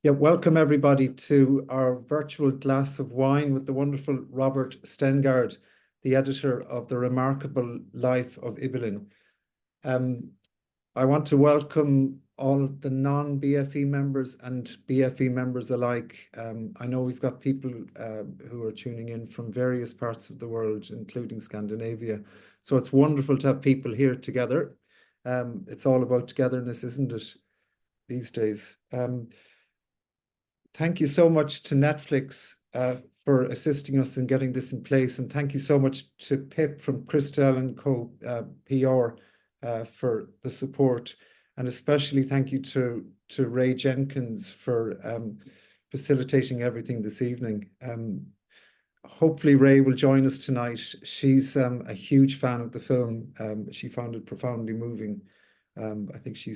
Yeah, welcome everybody to our virtual glass of wine with the wonderful Robert Stengård, the editor of The Remarkable Life of Ibelin. I want to welcome all of the non-BFE members and BFE members alike. I know we've got people who are tuning in from various parts of the world, including Scandinavia. So it's wonderful to have people here together. It's all about togetherness, isn't it, these days? Thank you so much to Netflix for assisting us in getting this in place. And thank you so much to Pip from Christel & Co. PR for the support. And especially thank you to Ray Jenkins for facilitating everything this evening. Hopefully Ray will join us tonight. She's a huge fan of the film. She found it profoundly moving. I think she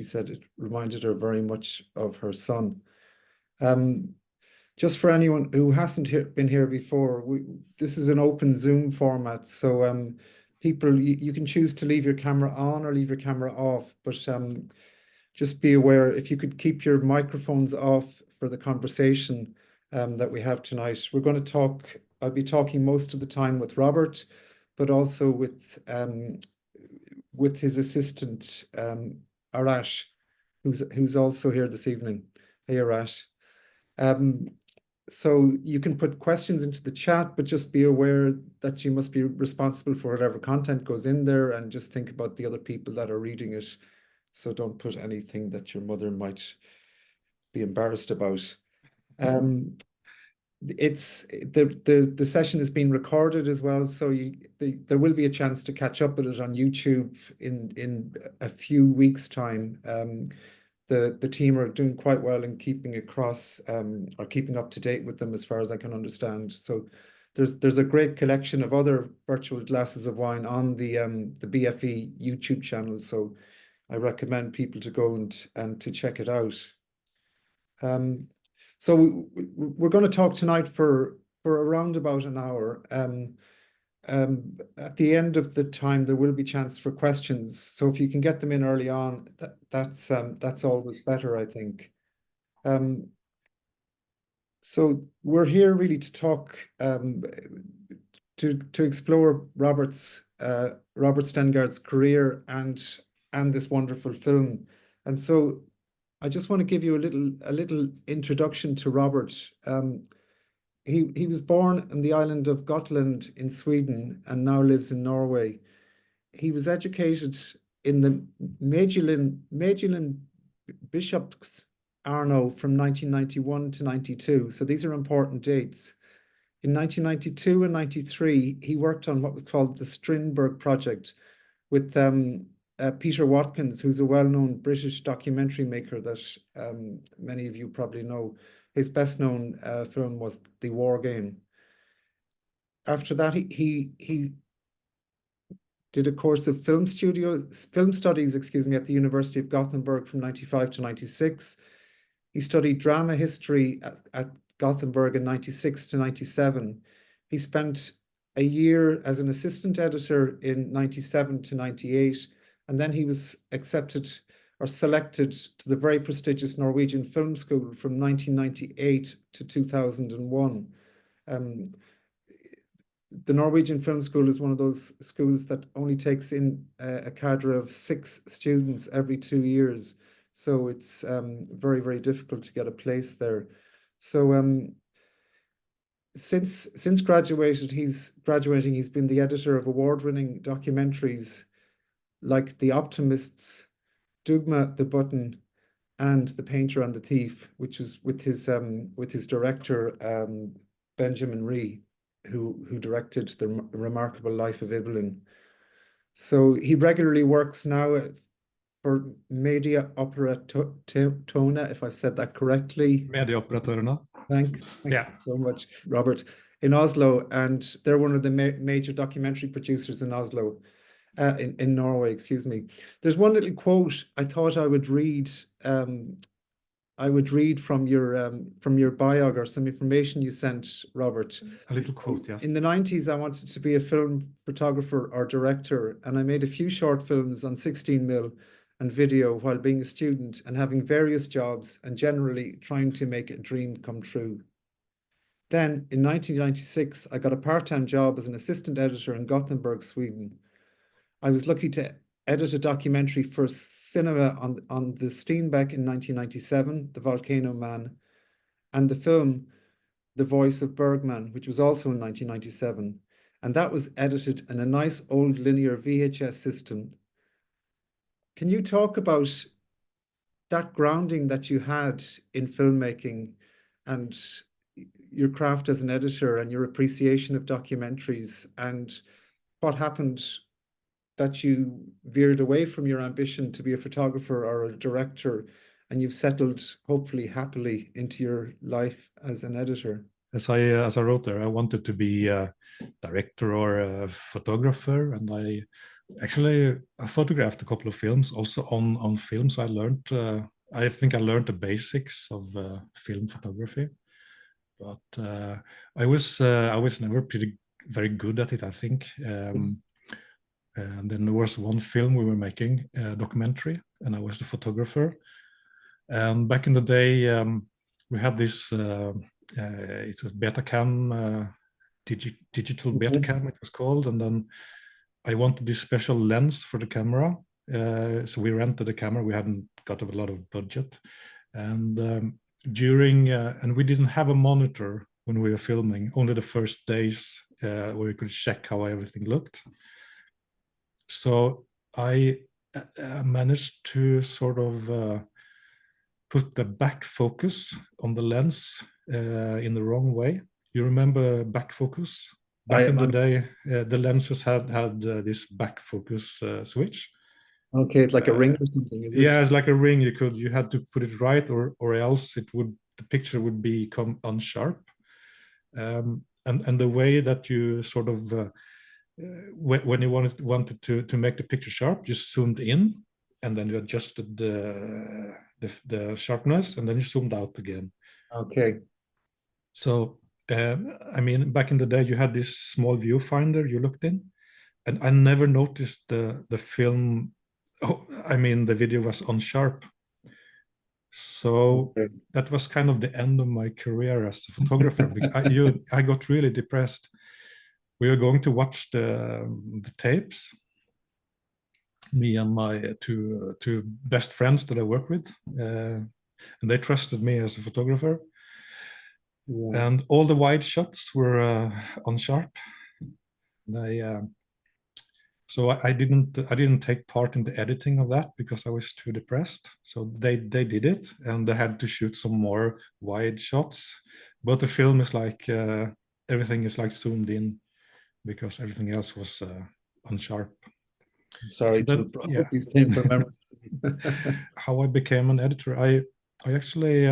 said it reminded her very much of her son. Just for anyone who hasn't been here before, this is an open Zoom format, so people, you can choose to leave your camera on or leave your camera off, but just be aware if you could keep your microphones off for the conversation that we have tonight. We're going to talk, I'll be talking most of the time with Robert, but also with his assistant, Arash, who's also here this evening. Hey, Arash. So you can put questions into the chat, but just be aware that you must be responsible for whatever content goes in there, and just think about the other people that are reading it. So don't put anything that your mother might be embarrassed about. The session is being recorded as well, so there will be a chance to catch up with it on YouTube in a few weeks' time. The team are doing quite well in keeping across or keeping up to date with them, as far as I can understand. So there's a great collection of other virtual glasses of wine on the BFE YouTube channel. So I recommend people to go and to check it out. So we're going to talk tonight for around about an hour. At the end of the time, there will be chance for questions. So if you can get them in early on, that's always better, I think. So we're here really to talk to explore Robert Stengård's career and this wonderful film. And so I just want to give you a little introduction to Robert. He was born on the island of Gotland in Sweden and now lives in Norway. He was educated in the Medellin Bishops Arno from 1991 to 92. So these are important dates. In 1992 and 93, he worked on what was called the Strindberg Project with Peter Watkins, who's a well-known British documentary maker that many of you probably know. His best-known film was The War Game. After that, he did a course of film studies, excuse me, at the University of Gothenburg from 95 to 96. He studied drama history at Gothenburg in 96 to 97. He spent a year as an assistant editor in 97 to 98, and then he was accepted or selected to the very prestigious Norwegian Film School from 1998 to 2001. The Norwegian Film School is one of those schools that only takes in a cadre of 6 students every 2 years. So it's very, very difficult to get a place there. So since graduating, he's been the editor of award-winning documentaries like The Optimists, Dugma the Button, and The Painter and the Thief, which was with his director Benjamin Ree, who directed The Remarkable Life of Ibelin. So he regularly works now for Media Operatörerna, if I've said that correctly. Medieoperatörerna. Thank you so much, Robert, in Oslo, and they're one of the major documentary producers in Oslo. In Norway, excuse me. There's one little quote I thought I would read I would read from your biog, or some information you sent, Robert. A little quote, yes. In the 90s, I wanted to be a film photographer or director, and I made a few short films on 16mm and video while being a student and having various jobs and generally trying to make a dream come true. Then in 1996, I got a part-time job as an assistant editor in Gothenburg, Sweden. I was lucky to edit a documentary for cinema on the Steenbeck in 1997, The Volcano Man, and the film The Voice of Bergman, which was also in 1997. And that was edited in a nice old linear VHS system. Can you talk about that grounding that you had in filmmaking and your craft as an editor and your appreciation of documentaries, and what happened that you veered away from your ambition to be a photographer or a director, and you've settled hopefully happily into your life as an editor? As I wrote there, I wanted to be a director or a photographer, and I photographed a couple of films also on film. So I think I learned the basics of film photography, but I was never very good at it, I think. And then there was one film we were making, a documentary, and I was the photographer. And back in the day, we had this, it was Betacam, digital Betacam, it was called. And then I wanted this special lens for the camera. So we rented a camera. We hadn't got a lot of budget. And and we didn't have a monitor when we were filming, only the first days where we could check how everything looked. So I managed to sort of put the back focus on the lens in the wrong way. You remember back focus? Back in the day, the lenses had this back focus switch. Okay, it's like a ring or something, is it? Yeah, it's like a ring. You had to put it right, or else the picture would become unsharp. And the way that you sort of when you wanted to make the picture sharp, you zoomed in, and then you adjusted the sharpness, and then you zoomed out again. Okay. So I mean, back in the day, you had this small viewfinder you looked in, and I never noticed the film. Oh, I mean, the video was unsharp. So Okay. that was kind of the end of my career as a photographer. I got really depressed. We were going to watch the tapes, me and my two best friends that I work with, and they trusted me as a photographer. Yeah. And all the wide shots were unsharp. So I didn't take part in the editing of that because I was too depressed. So they did it, and they had to shoot some more wide shots. But the film is like everything is like zoomed in because everything else was unsharp. Sorry to put these things from memory. How I became an editor, I actually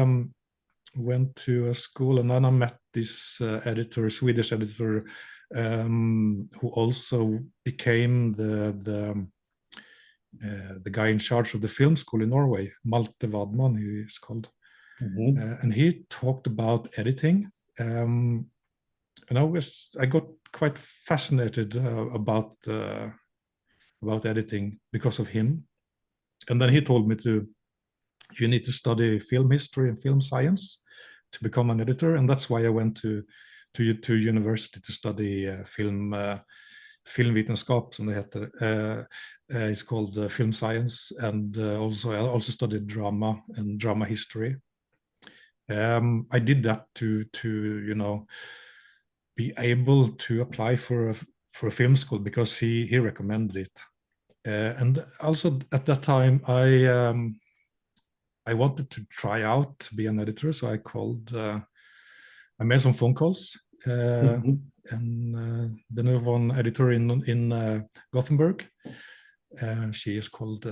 went to a school, and then I met this editor, Swedish editor, who also became the guy in charge of the film school in Norway, Malte Wadman, he is called. And he talked about editing, and I got quite fascinated about editing because of him. And then he told me you need to study film history and film science to become an editor, and that's why I went to university to study filmvetenskap, som det heter. It's called film science, and I also studied drama and drama history. I did that to be able to apply for a film school because he recommended it. And also at that time, I wanted to try out to be an editor, so I made some phone calls, and then there was one editor in Gothenburg. She is called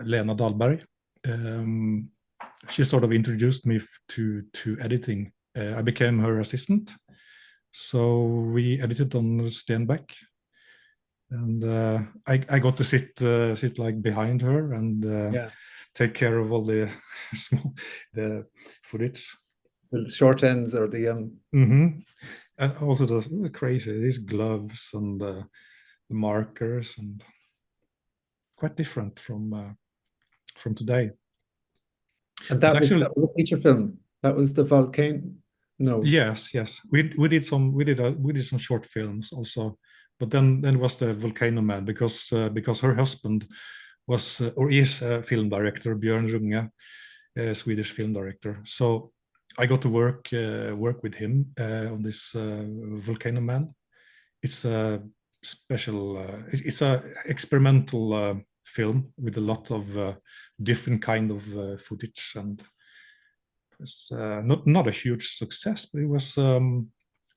Lena Dahlberg. She sort of introduced me to editing. I became her assistant, so we edited on Stenbeck. And I got to sit like behind her, and take care of all the small the footage. The short ends or the Mm-hmm. And also the crazy these gloves and the markers and quite different from today. and But that actually, was a feature film. That was the volcano. No. yes, we did some short films also, but then was the Volcano Man because her husband was or is a film director, Björn Runge, a Swedish film director. So I got to work with him on this Volcano Man. It's a special, it's a experimental film with a lot of different kind of footage, and it's not a huge success, but it was a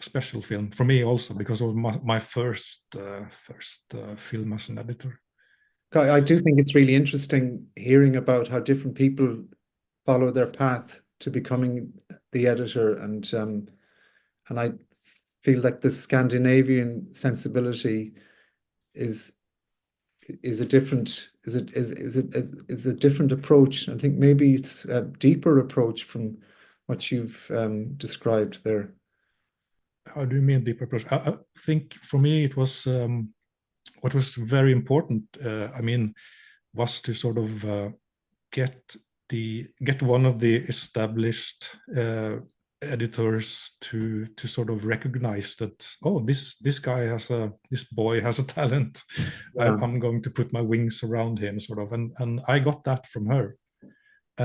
special film for me also because it was my first film as an editor. I do think it's really interesting hearing about how different people follow their path to becoming the editor, and I feel like the Scandinavian sensibility is is a different is a different approach. I think maybe it's a deeper approach from what you've described there. How do you mean deep approach? I think for me it was what was very important. I mean, was to sort of get get one of the established editors to sort of recognize that, oh, this guy has this boy has a talent. Yeah. I'm going to put my wings around him, sort of, and I got that from her,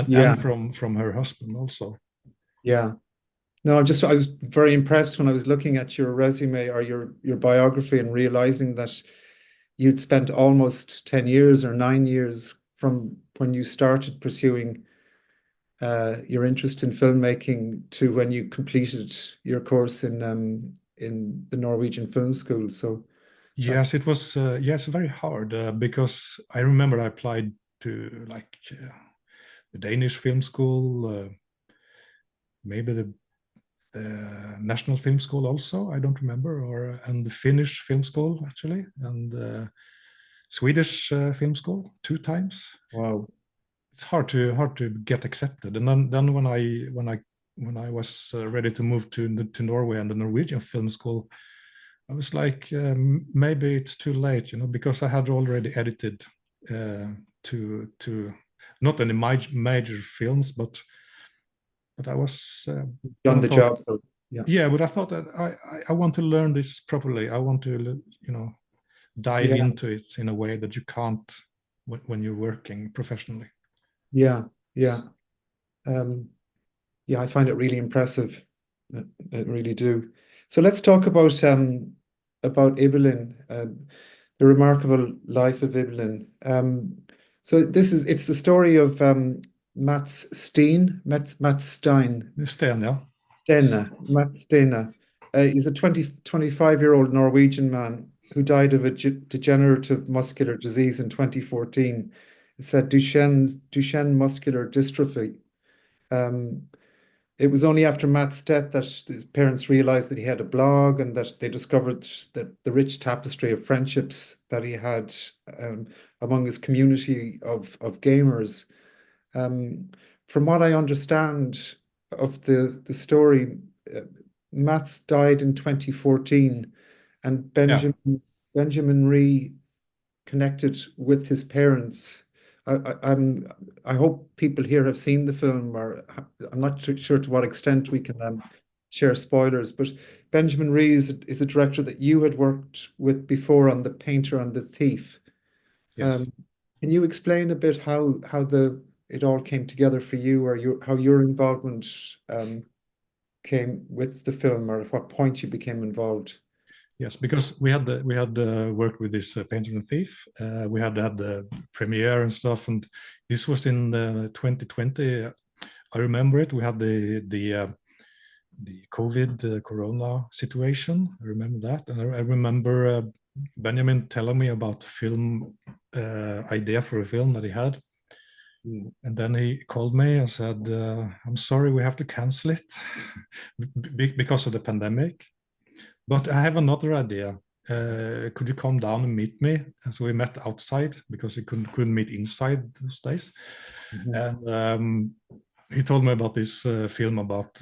Yeah, and from her husband also. yeah. No, I was very impressed when I was looking at your resume or your biography and realizing that you'd spent almost 10 years or 9 years from when you started pursuing your interest in filmmaking to when you completed your course in the Norwegian Film School. So that's Yes, it was yes very hard because I remember I applied to like the Danish film school, maybe the National Film School also, I don't remember, or and the Finnish Film School actually, and Swedish Film School 2 times. wow. It's hard to get accepted. And then when I was ready to move to Norway and the Norwegian Film School, I was like, maybe it's too late, you know, because I had already edited to not any major films, but I was then Done I the thought, job. So, yeah. yeah, but I thought that I want to learn this properly. I want to, you know, dive Yeah. into it in a way that you can't when you're working professionally. Yeah. Yeah. Um, yeah, I find it really impressive. I really do. So let's talk about Ibelin, the remarkable life of Ibelin. So it's the story of Mats Stein, Sten, yeah. Mats Stena. He's a 25-year-old Norwegian man who died of a degenerative muscular disease in 2014. It said Duchenne muscular dystrophy. Um, it was only after Matt's death that his parents realized that he had a blog and that they discovered that the rich tapestry of friendships that he had um, among his community of gamers. Um, from what I understand of the story, uh, Matt's died in 2014, and Yeah. Benjamin Ree connected with his parents. I hope people here have seen the film, or I'm not sure to what extent we can share spoilers. But Benjamin Ree is a director that you had worked with before on The Painter and the Thief. Yes. Um, can you explain a bit how the it all came together for you, or how your involvement came with the film, or at what point you became involved? Yes, because we had worked with this Painter and Thief. We had the premiere and stuff, and this was in 2020. I remember it. We had the COVID Corona situation. I remember that, and I remember Benjamin telling me about the film idea for a film that he had. Mm. And then he called me and said, "I'm sorry, we have to cancel it because of the pandemic. But I have another idea. Could you come down and meet me? And so we met outside because we couldn't meet inside those days. Mhm. And he told me about this film about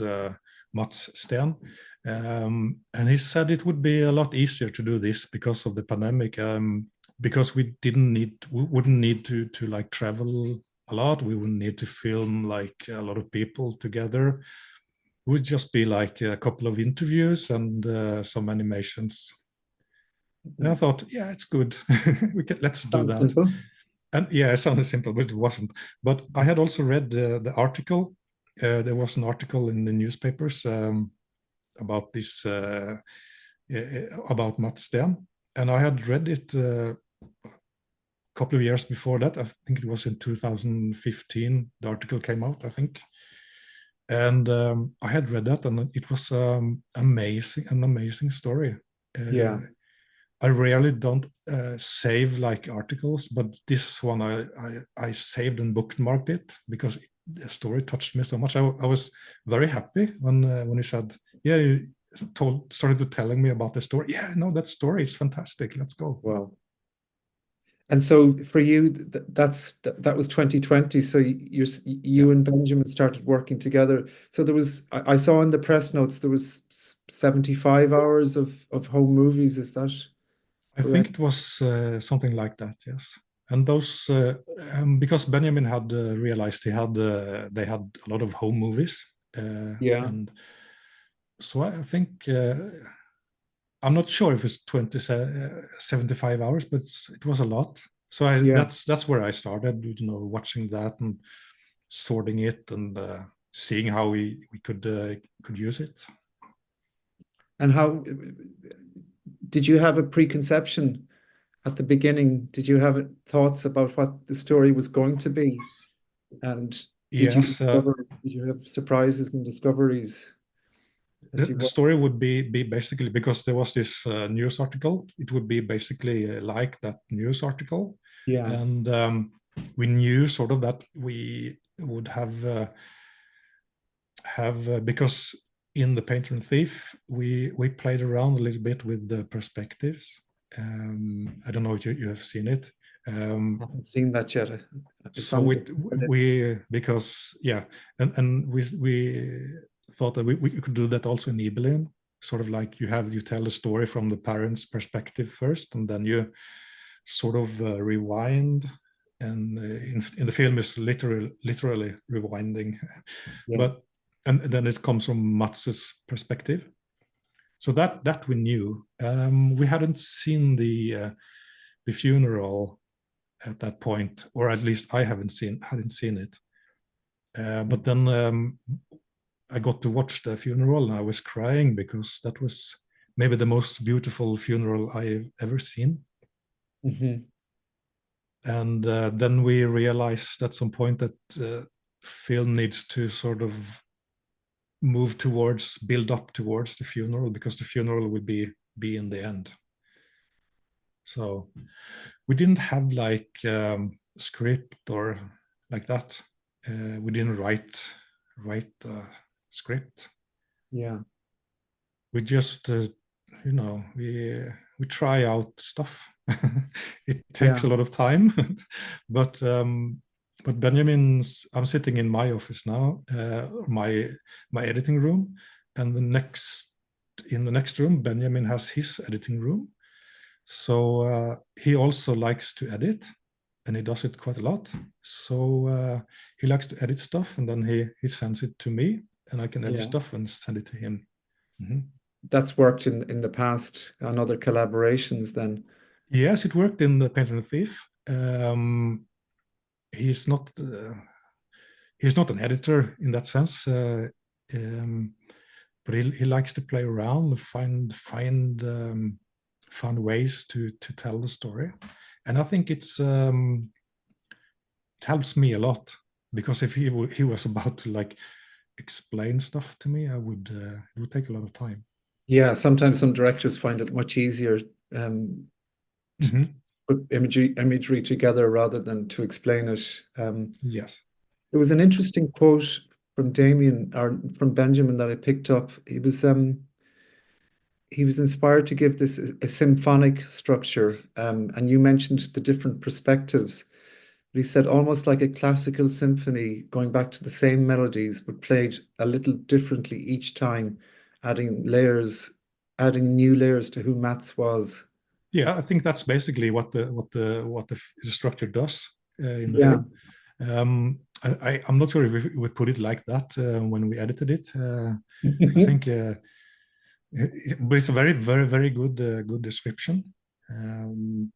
Mats Sten. And he said it would be a lot easier to do this because of the pandemic, because we wouldn't need to like travel a lot. We wouldn't need to film like a lot of people together. It would just be like a couple of interviews and some animations. And I Mhm. thought, yeah, it's good. Let's do Sounds that. simple. And yeah, it sounded simple, but it wasn't. But I had also read the article. There was an article in the newspapers about this about Mats Sten, and I had read it a couple of years before that. I think it was in 2015. The article came out, I think, and I had read that, and it was an amazing story. Yeah. I rarely don't save like articles, but this one I saved and bookmarked it because the story touched me so much. I was very happy when you said, yeah, you started to telling me about the story. Yeah, no, that story is fantastic. Let's go. Wow. And so for you, that was 2020. So Yeah, you and Benjamin started working together. So there was, I saw in the press notes there was 75 hours of home movies. Is that I think correct? it was something like that. Yes. And those because Benjamin had realized they had a lot of home movies, Yeah. and so I think I'm not sure if it's 75 hours, but it was a lot. So Yeah. that's where I started, watching that and sorting it and seeing how we could use it. And how did you have a preconception at the beginning? Did you have thoughts about what the story was going to be? And Yes, did you have surprises and discoveries as you the went? story would be basically because there was this news article. It would be basically like that news article, Yeah. and we knew sort of that we would have because in the Painter and Thief we played around a little bit with the perspectives. I don't know if you have seen it. I haven't seen that yet. It's So on we the list. we because yeah, and we thought that we could do that also in Ibelin, sort of like you tell the story from the parents' perspective first, and then you sort of rewind. And in the film is literally rewinding, Yes. but and then it comes from Mats's perspective. So that we knew. We hadn't seen the funeral at that point, or at least I hadn't seen it. But then I got to watch the funeral, and I was crying because that was maybe the most beautiful funeral I've ever seen. Hmm. And then we realized at some point that film needs to sort of build up towards the funeral because the funeral will be in the end. So we didn't have like script or like that. We didn't write script. Yeah. We just we try out stuff. It takes Yeah. a lot of time, but Benjamin's. I'm sitting in my office now, my editing room, and in the next room, Benjamin has his editing room. So he also likes to edit, and he does it quite a lot. So he likes to edit stuff, and then he sends it to me, and I can edit Yeah. stuff and send it to him. Mhm. That's worked in the past on other collaborations then. Yes, it worked in the Painter and Thief. He's not he's not an editor in that sense, um, but he likes to play around and find ways to tell the story, and I think it helps me a lot because if he was about to like explain stuff to me, it would take a lot of time. Yeah, sometimes some directors find it much easier to Mhm. put imagery together rather than to explain it. Yes. There was an interesting quote from Damien or from Benjamin that I picked up. He was he was inspired to give this a symphonic structure. And you mentioned the different perspectives. But he said almost like a classical symphony, going back to the same melodies, but played a little differently each time, adding layers, adding new layers to who Mats was. Yeah, I think that's basically what the structure does in the Yeah. film. I'm not sure if we put it like that when we edited it. I think, but it's a very, very, very good description. Um,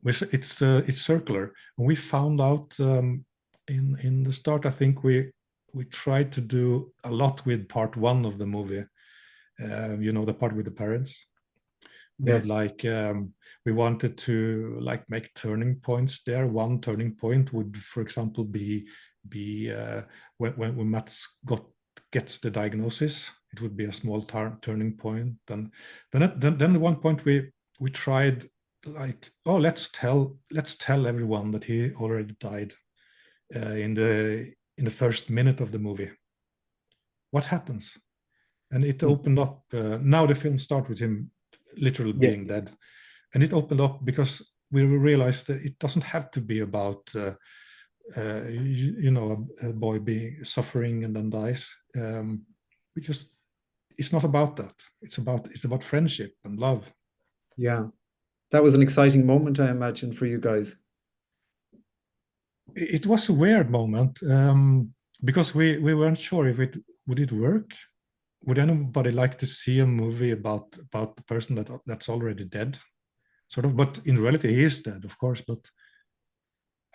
it's circular. And we found out in the start. I think we tried to do a lot with part one of the movie. The part with the parents. We had Yes. we wanted to make turning points there. One turning point would, for example, be when Mats gets the diagnosis. It would be a small turning point. Then at one point we tried oh, let's tell everyone that he already died in the first minute of the movie. What happens? And it opened up. Now the film starts with him literally Yes. being dead, and it opened up because we realized that it doesn't have to be about a boy being suffering and then dies. We just It's not about that. It's about friendship and love. Yeah. That was an exciting moment, I imagine, for you guys. It was a weird moment because we weren't sure if it would it work. Would anybody like to see a movie about the person that's already dead? Sort of, but in reality, he is dead, of course. But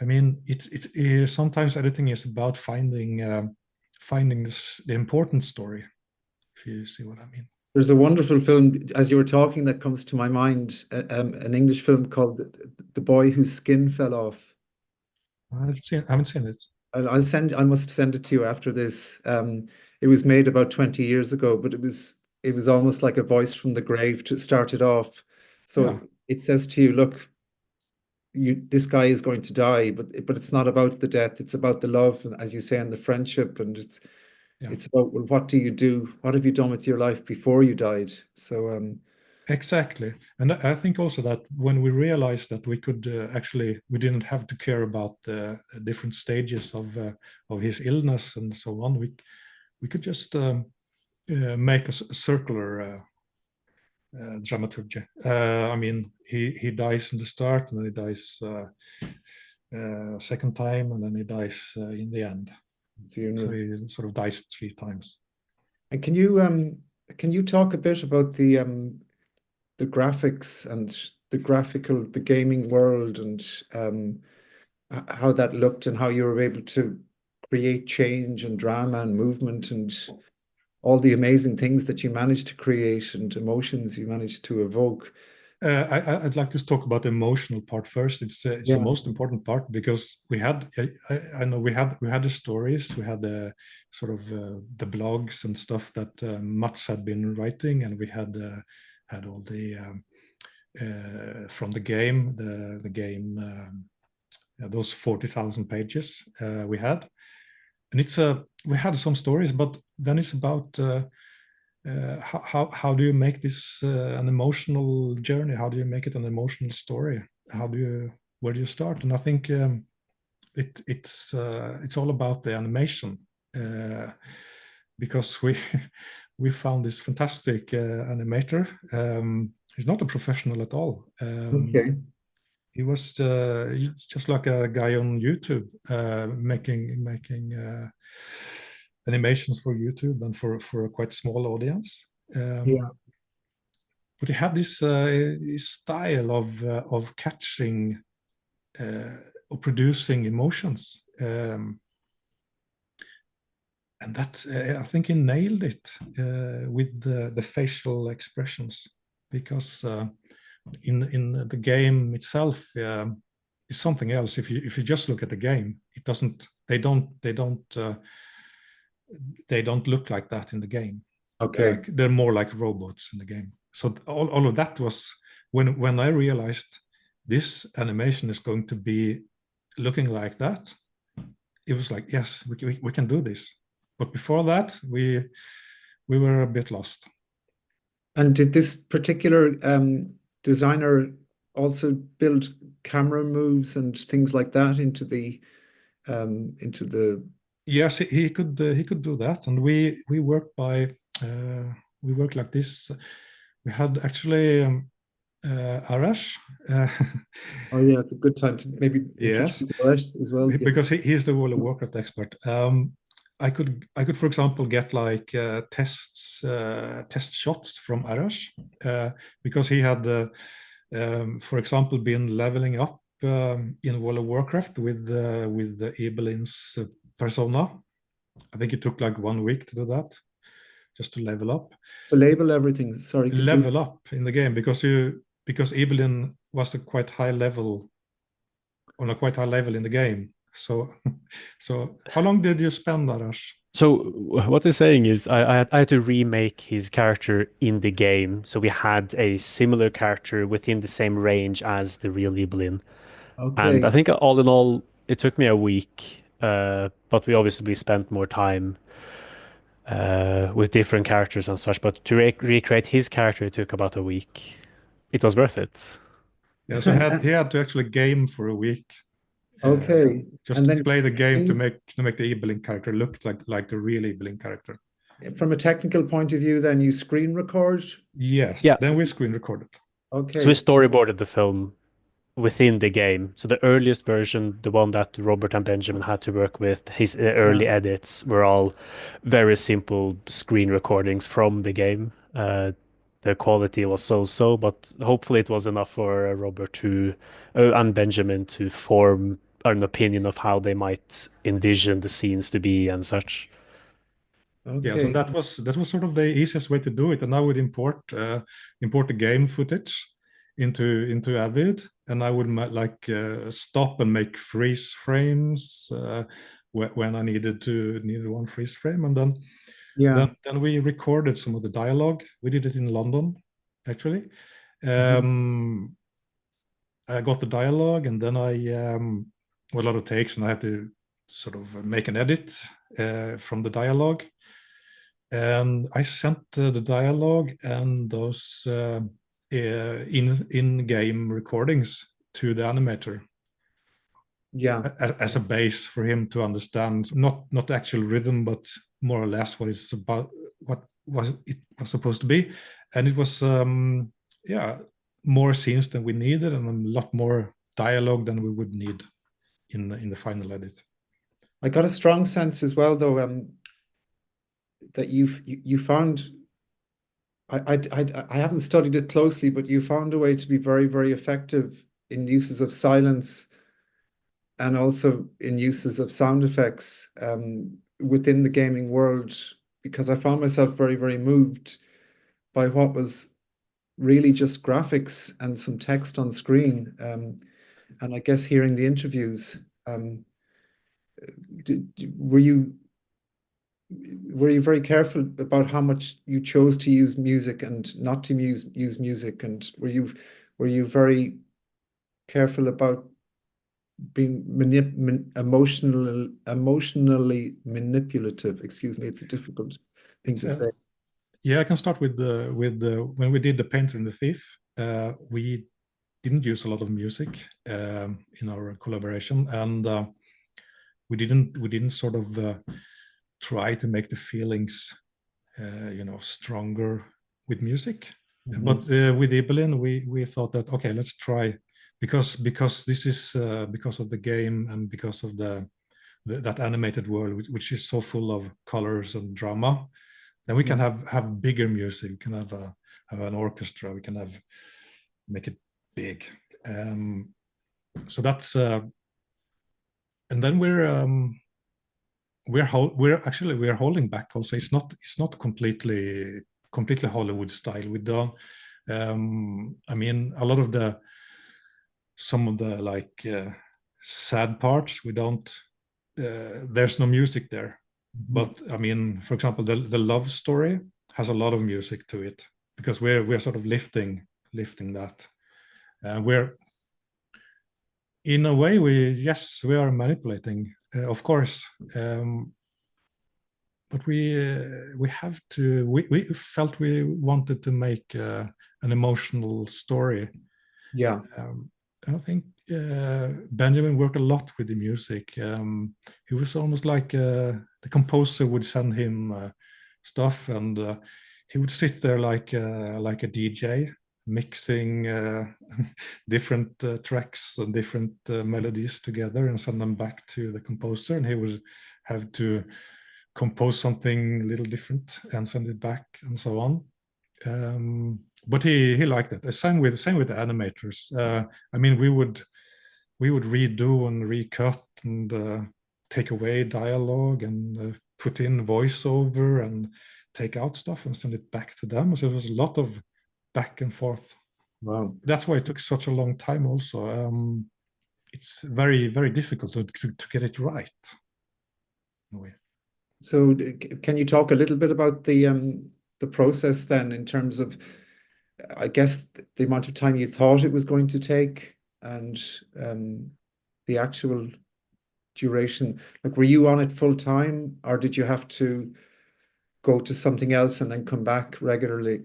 I mean, sometimes editing is about finding the important story. If you see what I mean. There's a wonderful film, as you were talking, that comes to my mind, an English film called The Boy Whose Skin Fell Off. I haven't seen it. I must send it to you after this. It was made about 20 years ago, but it was almost like a voice from the grave to start it off. Yeah, So it says to you, look, this guy is going to die, but it's not about the death, it's about the love, and as you say, and the friendship, and yeah, it's about, well, what do you do? What have you done with your life before you died? So exactly. And I think also that when we realized that we could we didn't have to care about the different stages of his illness and so on. We could just make a circular dramaturgy. I mean, he dies in the start, and then he dies second time, and then he dies in the end. So funeral. he sort of dies three times. And can you talk a bit about the graphics and the gaming world, and how that looked, and how you were able to create change and drama and movement and all the amazing things that you managed to create and emotions you managed to evoke. I'd like to talk about the emotional part first. It's the Yeah, most important part because I know we had the stories, we had the sort of the blogs and stuff that Mats had been writing, and we had all the from the game, the game those 40,000 pages we had, and we had some stories, but then it's about how do you make this an emotional journey? How do you make it an emotional story? Where do you start? And I think it's all about the animation because we we found this fantastic animator. He's not a professional at all. okay. He was just like a guy on YouTube making animations for YouTube and for a quite small audience. Yeah, But he had this style of catching or producing emotions, and that I think he nailed it with the facial expressions because in the game itself is something else. If you just look at the game, it doesn't. They don't look like that in the game. okay. They're more like robots in the game. So all of that was when I realized this animation is going to be looking like that. It was like, yes, we can do this. But before that, we were a bit lost. And did this particular designer also build camera moves and things like that into the Yes, he could do that, and we work by we work like this. We had actually Arash. oh yeah, it's a good time to maybe Yes, introduce Arash as well. Yeah. because he's the World of Warcraft expert. I could, for example, get like test shots from Arash because he had, for example, been leveling up in World of Warcraft with the Ibelin's persona. I think it took like 1 week to do that, just to level up. To label everything. Sorry, could you? Level up in the game because Ibelin was a quite high level on a quite high level in the game. So, so how long did you spend, Arash? So what they're saying is I had to remake his character in the game, so we had a similar character within the same range as the real Ibelin. And I Okay. think all in all, it took me a week, but we obviously spent more time with different characters and such. But to recreate his character, it took about a week. It was worth it. Yeah, so he had to actually game for a week, Okay. just And to then play the game things to make the Ibelin character look like the real Ibelin character. from a technical point of view, then you screen record. Yes, Yeah. then we screen recorded. So we Okay. storyboarded the film within the game. So the earliest version, the one that Robert and Benjamin had to work with, his Yeah. early edits were all very simple screen recordings from the game. The quality was so-so, but hopefully it was enough for Robert to and Benjamin to form an opinion of how they might envision the scenes to be and such. Yes, and Okay. that was sort of the easiest way to do it. And I would import the game footage into Avid, and I would stop and make freeze frames when I needed one freeze frame, and Yeah. then we recorded some of the dialogue. We did it in London, actually. Mhm. I got the dialogue, and then a lot of takes, and I had to sort of make an edit from the dialogue. And I sent the dialogue and those in-game recordings to the animator Yeah. as a base for him to understand not the actual rhythm, but more or less what it's about, what was it was supposed to be. And it was yeah, more scenes than we needed and a lot more dialogue than we would need in the final edit. I got a strong sense as well, though, that you found I haven't studied it closely, but you found a way to be very, very effective in uses of silence and also in uses of sound effects within the gaming world, because I found myself very, very moved by what was really just graphics and some text on screen. And I guess hearing the interviews, were you very careful about how much you chose to use music and not to use music? And were you very careful about being emotionally manipulative? Excuse me, it's a difficult thing to say. Yeah, I can start with the when we did The Painter and the Thief. We didn't use a lot of music in our collaboration, and we didn't sort of try to make the feelings stronger with music. But with Ibelin, we thought that okay, let's try because this is because of the game and because of that animated world which is so full of colors and drama. Then we can have bigger music. We can have an orchestra. We can make it big. So that's and then we're holding back also. It's not completely Hollywood style. We don't. I mean, a lot of some of the like sad parts we don't. There's no music there. But I mean, for example, the love story has a lot of music to it because we're sort of lifting that. We're in a way we are manipulating, of course. but we have to. We felt we wanted to make an emotional story. Yeah. I think Benjamin worked a lot with the music. He was almost like the composer would send him stuff, and he would sit there like a DJ, mixing different tracks and different melodies together and send them back to the composer, and he would have to compose something a little different and send it back and so on. But he liked it. Same with the animators. I mean, we would redo and recut and take away dialogue and put in voiceover and take out stuff and send it back to them. So it was a lot of back and forth. Wow. That's why it took such a long time. Also, it's very, very difficult to get it right. In a way. So can you talk a little bit about the process then, in terms of, I guess, the amount of time you thought it was going to take, and the actual duration? Like, were you on it full time, or did you have to go to something else and then come back regularly?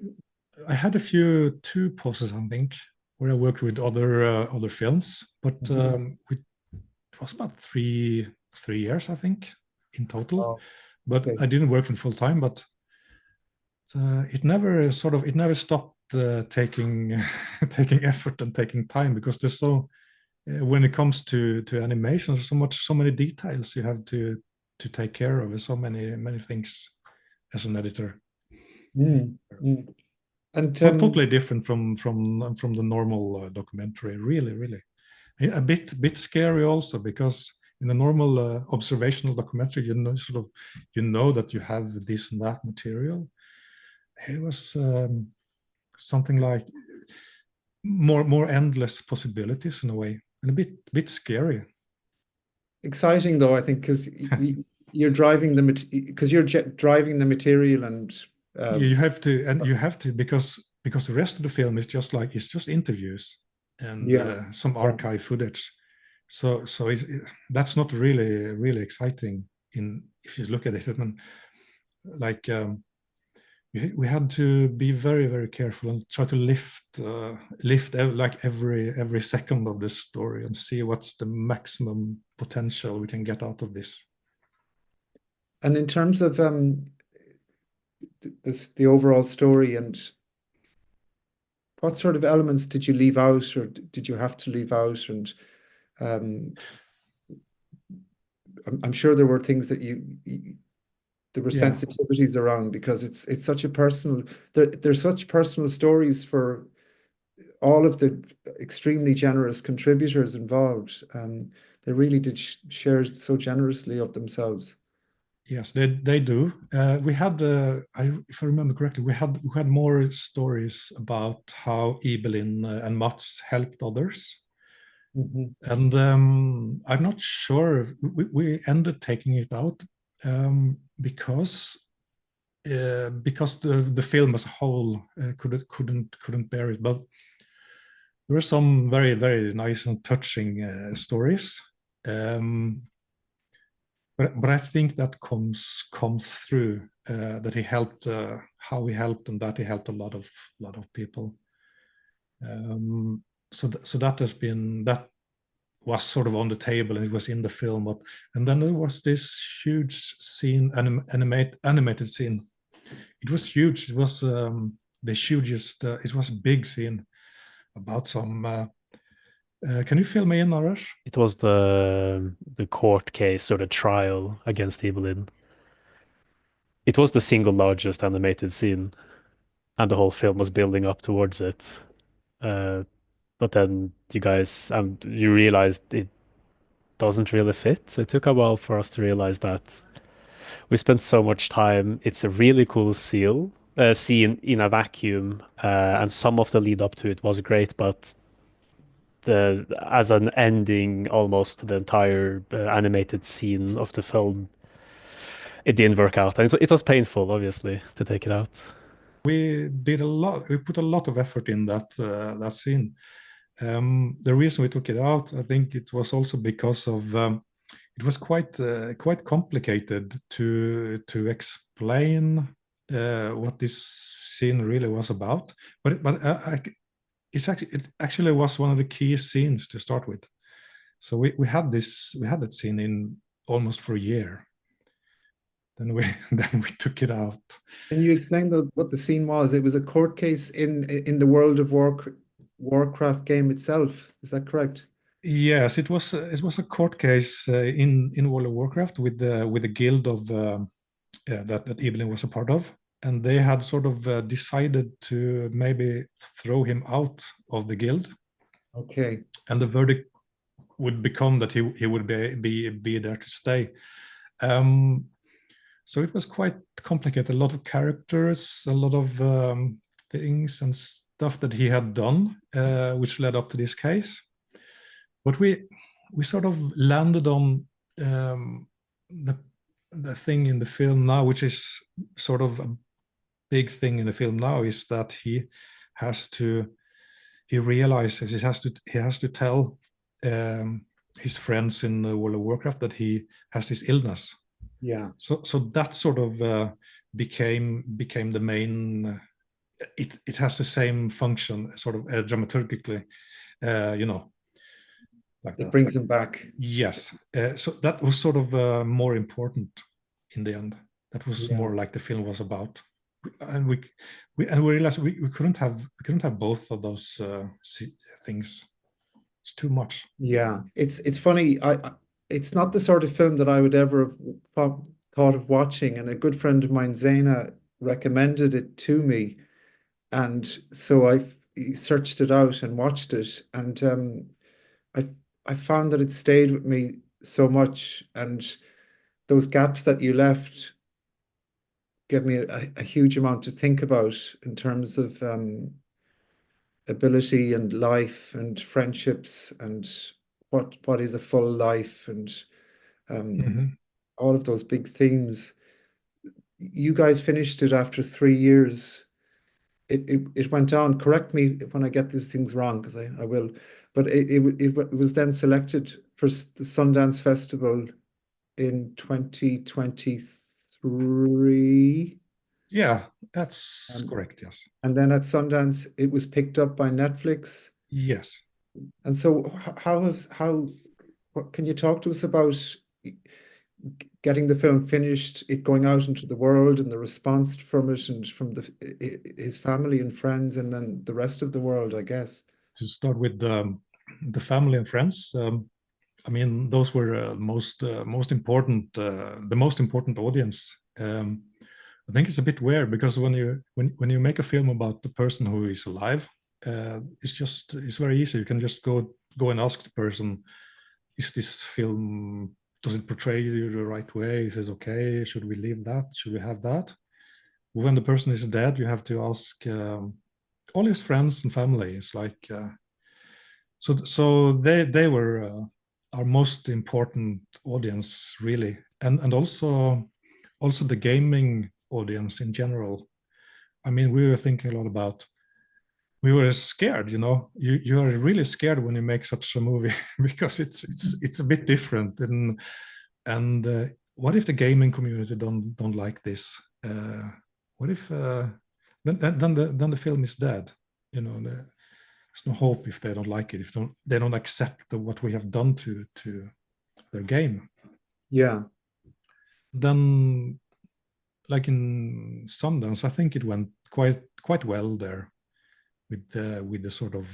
I had two pauses, I think, where I worked with other films, but it was about three years, I think, in total. Oh, but okay. I didn't work in full time, but it never stopped taking taking effort and taking time, because there's when it comes to animation, there's so many details you have to take care of, and so many things as an editor. And totally different from the normal documentary. Really a bit scary also, because in the normal observational documentary, you know that you have this and that material. It was something like more endless possibilities in a way, and a bit scary. Exciting though, I think, because you're driving the material, and you have to, because the rest of the film is just interviews and some archive footage. So that's not really exciting if you look at it. And like we had to be very, very careful and try to lift like every second of this story and see what's the maximum potential we can get out of this. And in terms of the overall story, and what sort of elements did you leave out, or did you have to leave out? And I'm sure there were things that there were sensitivities around, because it's such a personal. There's such personal stories for all of the extremely generous contributors involved. They really did share so generously of themselves. Yes, they do. We had, if I remember correctly, we had more stories about how Ibelin and Mats helped others. And I'm not sure we ended taking it out because the film as a whole couldn't bear it. But there were some very, very nice and touching stories. But I think that comes through that he helped, how he helped, and that he helped a lot of people. So that was sort of on the table, and it was in the film. And then there was this huge scene, animated scene. It was huge. It was the hugest. It was a big scene about some. Can you fill me in, Arash? It was the court case, or the trial against Ibelin. It was the single largest animated scene, and the whole film was building up towards it. But then you realized it doesn't really fit. So it took a while for us to realize that we spent so much time. It's a really cool scene in a vacuum, and some of the lead up to it was great, but as an ending almost to the entire animated scene of the film, it didn't work out, and it was painful, obviously, to take it out. We did a lot. We put a lot of effort in that scene. The reason we took it out, I think it was also because of it was quite complicated to explain what this scene really was about. But it actually was one of the key scenes to start with. So we had that scene in almost for a year. Then we then we took it out. Can you explain what the scene was? It was a court case in the World of Warcraft game itself. Is that correct? Yes, it was a court case in World of Warcraft with the guild of that Ibelin was a part of, and they had sort of decided to maybe throw him out of the guild. Okay. And the verdict would become that he would be there to stay. So it was quite complicated. A lot of characters, a lot of things and stuff that he had done, which led up to this case. But we sort of landed on the thing in the film now, which is sort of a big thing in the film now, is that he realizes he has to tell his friends in World of Warcraft that he has this illness. Yeah. So that sort of became the main. It has the same function, sort of dramaturgically, like It that. brings him back. Yes. So that was sort of more important in the end. That was more like the film was about. And we realized we couldn't have both of those things. It's too much. Yeah, it's funny. It's not the sort of film that I would ever have thought of watching. And a good friend of mine, Zaina, recommended it to me, and so I searched it out and watched it, and I found that it stayed with me so much, and those gaps that you left gave me a huge amount to think about in terms of ability and life and friendships and what is a full life and all of those big themes. You guys finished it after 3 years. It went on. Correct me when I get these things wrong, because I will. But it was then selected for the Sundance Festival in 2023. Yeah, that's correct. Yes. And then at Sundance, it was picked up by Netflix. Yes. And so what can you talk to us about getting the film finished, it going out into the world and the response from it and from his family and friends and then the rest of the world, I guess? To start with the family and friends, I mean, those were most important, the most important audience. I think it's a bit weird because when you make a film about the person who is alive, it's very easy. You can just go and ask the person, is this film, does it portray you the right way? Is it okay? Should we leave that? Should we have that? When the person is dead, you have to ask all his friends and family. It's like so they were our most important audience, really, and also the gaming audience in general. I mean, we were thinking a lot about. We were scared, you are really scared when you make such a movie because it's a bit different, and what if the gaming community don't like this? What if then the film is dead? There's no hope if they don't like it, if they don't accept what we have done to their game. Yeah. Then, like in Sundance, I think it went quite well there with the sort of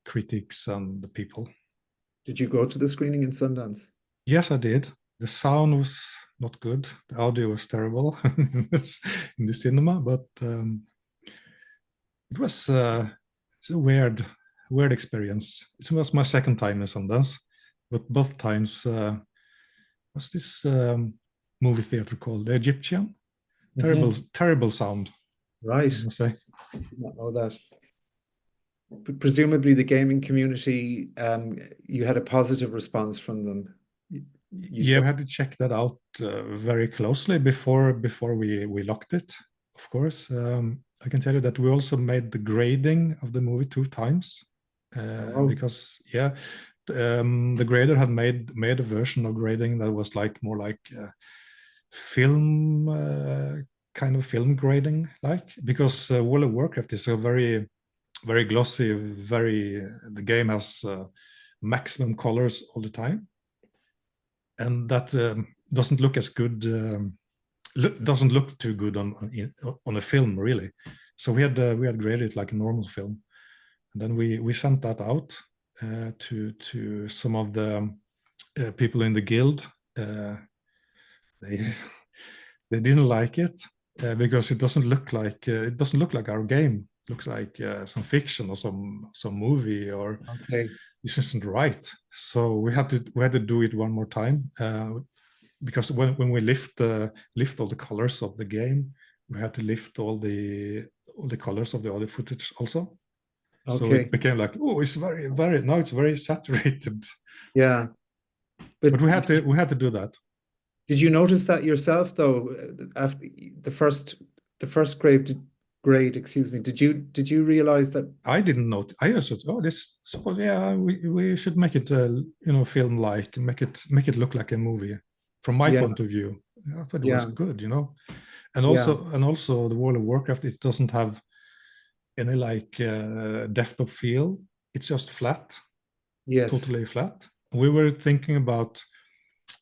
critics and the people. Did you go to the screening in Sundance? Yes, I did. The sound was not good. The audio was terrible in the cinema, but it was it's a weird experience. It was my second time in Sundance, but both times what's this movie theater called? The Egyptian. Terrible sound. Right. I must say. I did not know that. But presumably the gaming community, you had a positive response from them. Yeah, we had to check that out very closely before we locked it. Of course, I can tell you that we also made the grading of the movie 2 times because the grader had made a version of grading that was like more like film kind of film grading, like, because World of Warcraft is a very glossy, the game has maximum colors all the time, and that doesn't look as good. Doesn't look too good on a film, really. So we had graded it like a normal film, and then we sent that out to some of the people in the guild. They they didn't like it because it doesn't look like our game. It looks like some fiction or some movie, or Okay. this isn't right. So we had to do it one more time because when we lift all the colors of the game, we had to lift all the colors of the audio footage also. So Okay. it became like, oh, it's now it's very saturated. Yeah. But we had to do that. Did you notice that yourself though? After the first grade, excuse me. Did you realize that? I didn't know. I just thought, oh, this. So yeah, we should make it, film like, make it look like a movie. From my Yeah. point of view, I thought it Yeah. was good, and Yeah. also the World of Warcraft, it doesn't have any like depth of field. It's just flat, Yes. totally flat. We were thinking about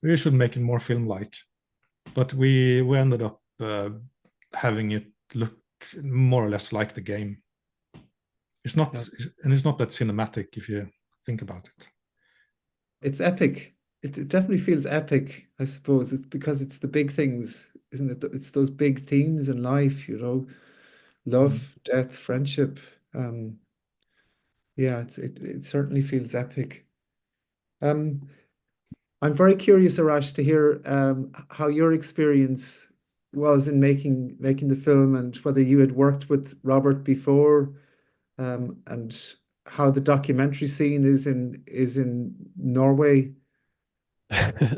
we should make it more film-like, but we ended up having it look more or less like the game. It's not, and it's not that cinematic if you think about it. It's epic. It definitely feels epic, I suppose. It's because it's the big things, isn't it? It's those big themes in life, love, death, friendship. Yeah, it certainly feels epic. Um, I'm very curious, Arash, to hear how your experience was in making the film, and whether you had worked with Robert before, and how the documentary scene is in Norway.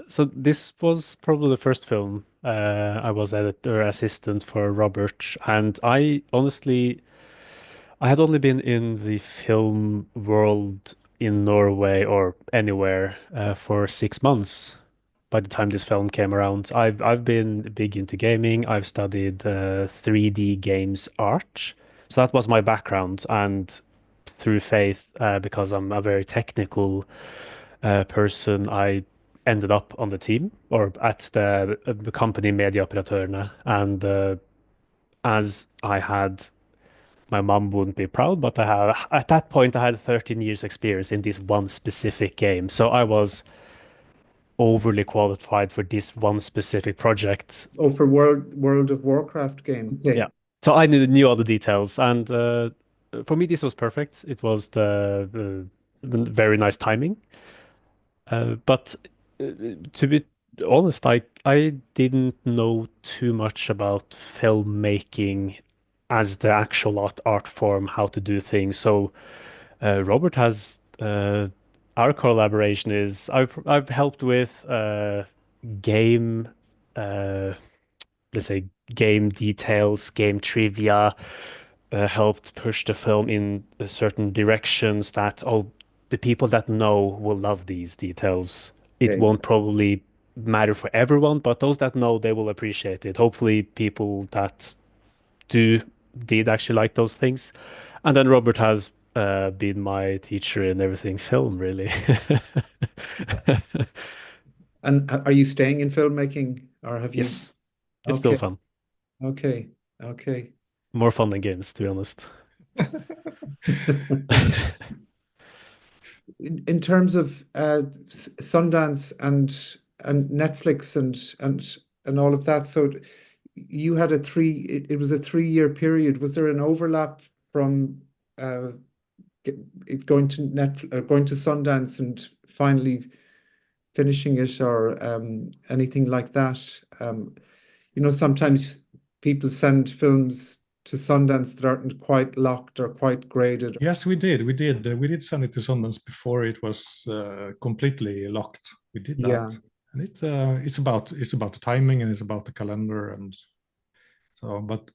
So this was probably the first film I was editor assistant for Robert, and I had only been in the film world in Norway or anywhere for 6 months by the time this film came around. I've been big into gaming. I've studied 3D games art, so that was my background. And through faith, because I'm a very technical person, I ended up on the team or at the company Media Operatørene. And as I had, my mom wouldn't be proud, but at that point I had 13 years experience in this one specific game. So I was overly qualified for this one specific project. Oh, for World of Warcraft game. Okay. Yeah. So I knew all the details, and for me this was perfect. It was the very nice timing. But to be honest, I didn't know too much about filmmaking as the actual art form, how to do things. So Robert has our collaboration is I've helped with game uh, let's say game details, game trivia, helped push the film in certain directions that, oh, the people that know will love these details. It Okay. won't probably matter for everyone, but those that know, they will appreciate it. Hopefully, people that did actually like those things. And then Robert has been my teacher in everything film, really. And are you staying in filmmaking, or have you? Yes, it's still Okay. fun. Okay. Okay. More fun than games, to be honest. In terms of Sundance and Netflix and all of that, so you had it was a 3-year period. Was there an overlap from uh, going to going to Sundance and finally finishing it, or anything like that? Sometimes people send films to Sundance that aren't quite locked or quite graded. Yes, we did. We did send it to Sundance before it was completely locked. We did Yeah. that, and it's about the timing, and it's about the calendar, and so. But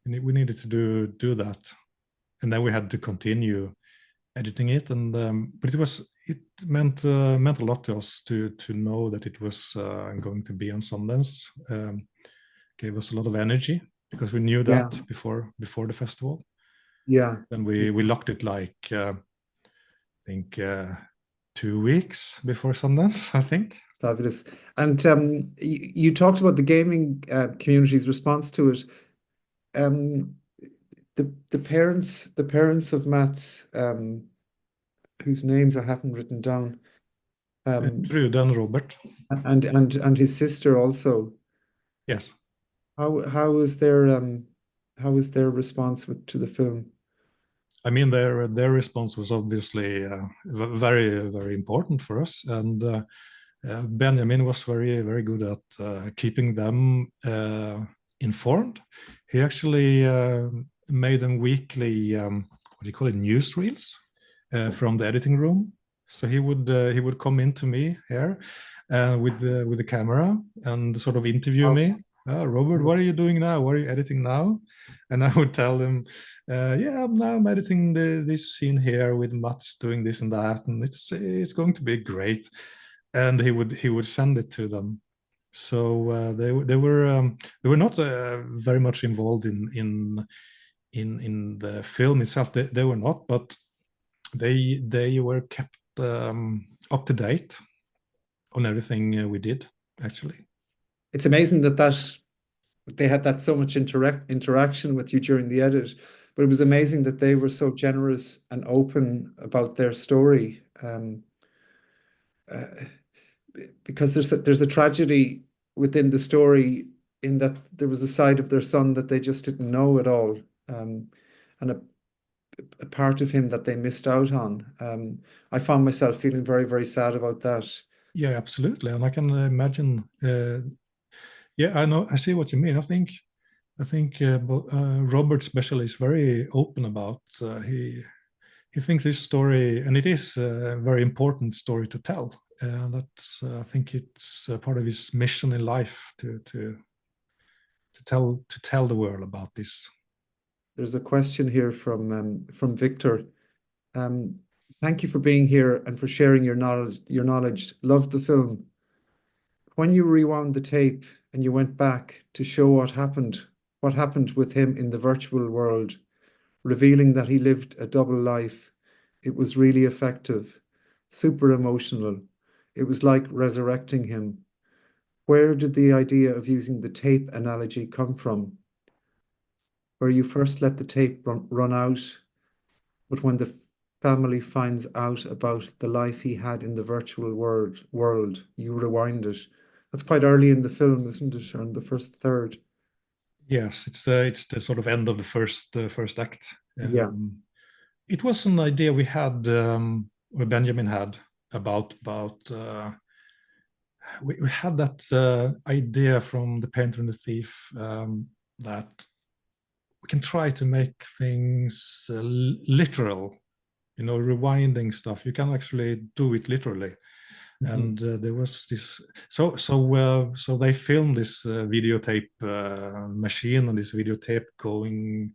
we needed to do that, and then we had to continue editing it, and but it meant a lot to us to know that it was going to be on Sundance. Gave us a lot of energy because we knew Yeah. that before the festival. Yeah. Then we locked it like I think 2 weeks before Sundance, I think. Fabulous. And you talked about the gaming community's response to it. The parents of Matt, whose names I haven't written down, Trude and Robert. and his sister also. Yes. How was their response to the film? I mean, their response was obviously very, very important for us, and Benjamin was very good at keeping them informed. He actually made them weekly, what do you call it, newsreels from the editing room. So he would come into me here with the camera and sort of interview me. Robert, what are you doing now? What are you editing now? And I would tell him, yeah, now I'm editing this scene here with Mats doing this and that, and it's going to be great. And he would send it to them. So they were not very much involved in the film itself. They were not, but they were kept up to date on everything we did, actually. It's amazing that they had that so much interaction with you during the edit, but it was amazing that they were so generous and open about their story. Uh, because there's a tragedy within the story in that there was a side of their son that they just didn't know at all, and a part of him that they missed out on. I found myself feeling very sad about that. Yeah, absolutely, and I can imagine. Yeah, I know. I see what you mean. I think Robert especially is very open about. He thinks this story, and it is a very important story to tell. That's I think it's part of his mission in life to tell the world about this. There's a question here from Victor. Um, Thank you for being here and for sharing your knowledge. Loved the film. When you rewound the tape and you went back to show what happened with him in the virtual world, revealing that he lived a double life, it was really effective, super emotional. It was like resurrecting him. Where did the idea of using the tape analogy come from? Where you first let the tape run out, but when the family finds out about the life he had in the virtual world, you rewind it. That's quite early in the film, isn't it? Or in the first third. Yes, it's the sort of end of the first act. Yeah. It was an idea we had, or Benjamin had, about we had that idea from The Painter and the Thief, that we can try to make things literal, rewinding stuff. You can actually do it literally. And there was this, so they filmed this videotape machine and this videotape going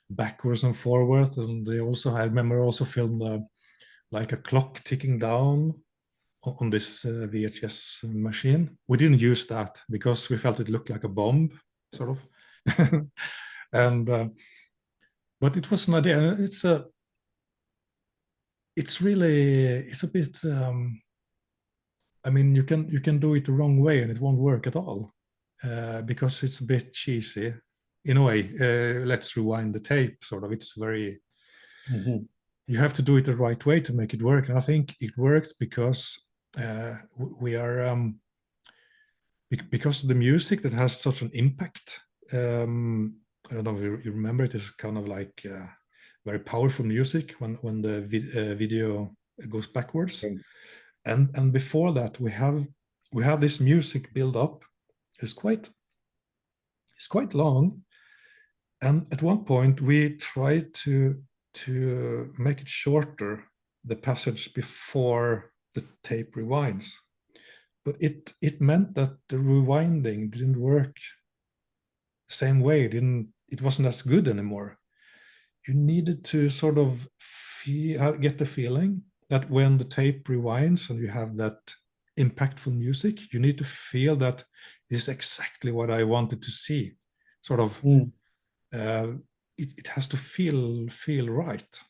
backwards and forwards, and they also, I remember, also filmed like a clock ticking down on this VHS machine. We didn't use that because we felt it looked like a bomb, sort of. And but it was an idea. It's a bit. I mean, you can do it the wrong way and it won't work at all, because it's a bit cheesy in a way. Let's rewind the tape, sort of. It's very. You have to do it the right way to make it work, and I think it works because we are because of the music that has such an impact. I don't know if you remember it is kind of like very powerful music when the video goes backwards. Okay. And before that we have this music build up. It's quite long, and at one point we tried to make it shorter, the passage before the tape rewinds, but it meant that the rewinding didn't work the same way. It wasn't as good anymore. You needed to sort of get the feeling that when the tape rewinds and you have that impactful music, you need to feel that this is exactly what I wanted to see. Sort of, it has to feel right.